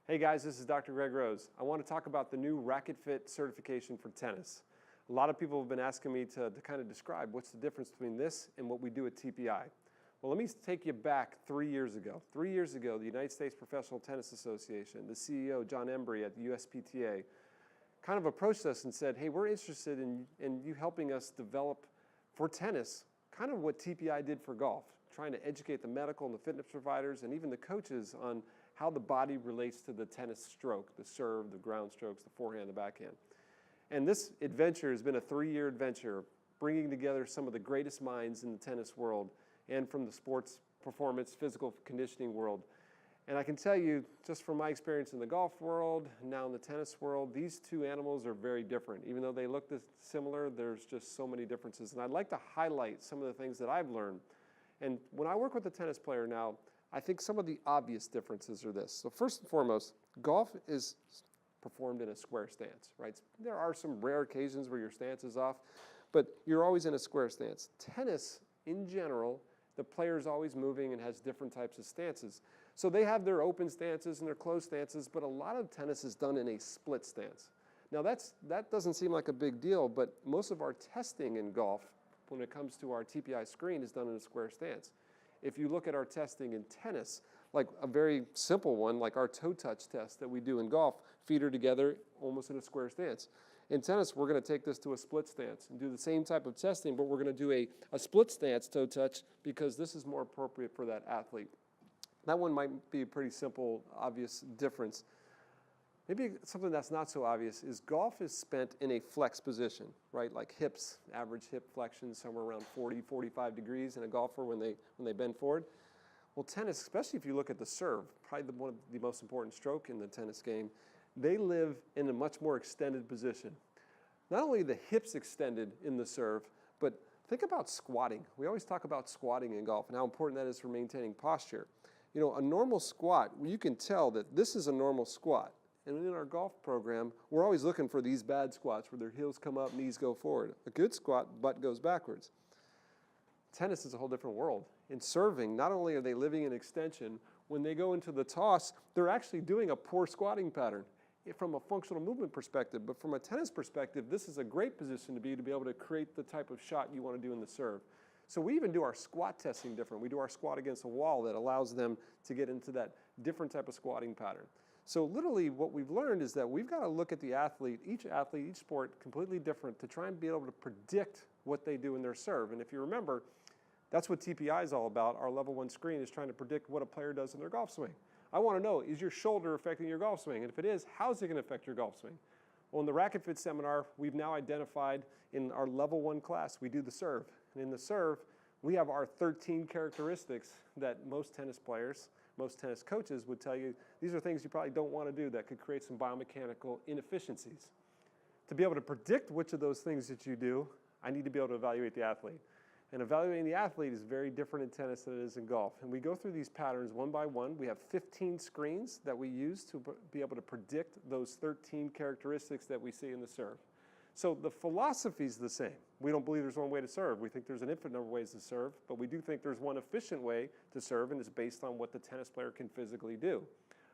Hey guys, this is Dr. Greg Rose. I want to talk about the new RacquetFit certification for tennis. A lot of people have been asking me to kind of describe what's the difference between this and what we do at TPI. Well, let me take you back 3 years ago. 3 years ago, the United States Professional Tennis Association, the CEO, John Embry at the USPTA, kind of approached us and said, hey, we're interested in you helping us develop for tennis kind of what TPI did for golf, trying to educate the medical and the fitness providers and even the coaches on how the body relates to the tennis stroke, the serve, the ground strokes, the forehand, the backhand. And this adventure has been a 3-year adventure, bringing together some of the greatest minds in the tennis world and from the sports performance, physical conditioning world. And I can tell you, just from my experience in the golf world, now in the tennis world, these two animals are very different. Even though they look similar, there's just so many differences. And I'd like to highlight some of the things that I've learned. And when I work with a tennis player now, I think some of the obvious differences are this. So first and foremost, golf is performed in a square stance, right? There are some rare occasions where your stance is off, but you're always in a square stance. Tennis, in general, the player is always moving and has different types of stances. So they have their open stances and their closed stances, but a lot of tennis is done in a split stance. Now that doesn't seem like a big deal, but most of our testing in golf, when it comes to our TPI screen, is done in a square stance. If you look at our testing in tennis, like a very simple one, like our toe touch test that we do in golf, feet are together almost in a square stance. In tennis, we're going to take this to a split stance and do the same type of testing, but we're going to do a split stance toe touch because this is more appropriate for that athlete. That one might be a pretty simple, obvious difference. Maybe something that's not so obvious is golf is spent in a flex position, right? Like hips, average hip flexion somewhere around 40, 45 degrees in a golfer when they bend forward. Well, tennis, especially if you look at the serve, probably one of the most important stroke in the tennis game, they live in a much more extended position. Not only the hips extended in the serve, but think about squatting. We always talk about squatting in golf and how important that is for maintaining posture. You know, a normal squat, you can tell that this is a normal squat. And in our golf program, we're always looking for these bad squats where their heels come up, knees go forward. A good squat, butt goes backwards. Tennis is a whole different world. In serving, not only are they living in extension, when they go into the toss, they're actually doing a poor squatting pattern from a functional movement perspective. But from a tennis perspective, this is a great position to be able to create the type of shot you want to do in the serve. So we even do our squat testing different. We do our squat against a wall that allows them to get into that different type of squatting pattern. So literally what we've learned is that we've got to look at the athlete, each sport, completely different to try and be able to predict what they do in their serve. And if you remember, that's what TPI is all about. Our level 1 screen is trying to predict what a player does in their golf swing. I want to know, is your shoulder affecting your golf swing? And if it is, how is it going to affect your golf swing? Well, in the RacquetFit seminar, we've now identified in our level 1 class, we do the serve. And in the serve, we have our 13 characteristics that most tennis players, most tennis coaches would tell you, these are things you probably don't want to do that could create some biomechanical inefficiencies. To be able to predict which of those things that you do, I need to be able to evaluate the athlete. And evaluating the athlete is very different in tennis than it is in golf. And we go through these patterns one by one. We have 15 screens that we use to be able to predict those 13 characteristics that we see in the serve. So the philosophy is the same. We don't believe there's one way to serve. We think there's an infinite number of ways to serve, but we do think there's one efficient way to serve, and it's based on what the tennis player can physically do.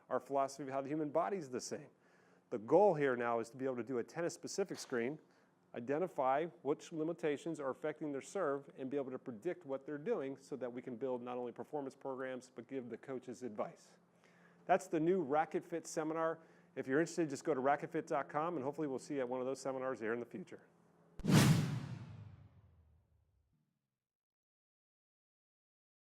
Our philosophy of how the human body is the same. The goal here now is to be able to do a tennis-specific screen, identify which limitations are affecting their serve, and be able to predict what they're doing so that we can build not only performance programs, but give the coaches advice. That's the new RacquetFit seminar. If you're interested, just go to RacquetFit.com, and hopefully we'll see you at one of those seminars here in the future.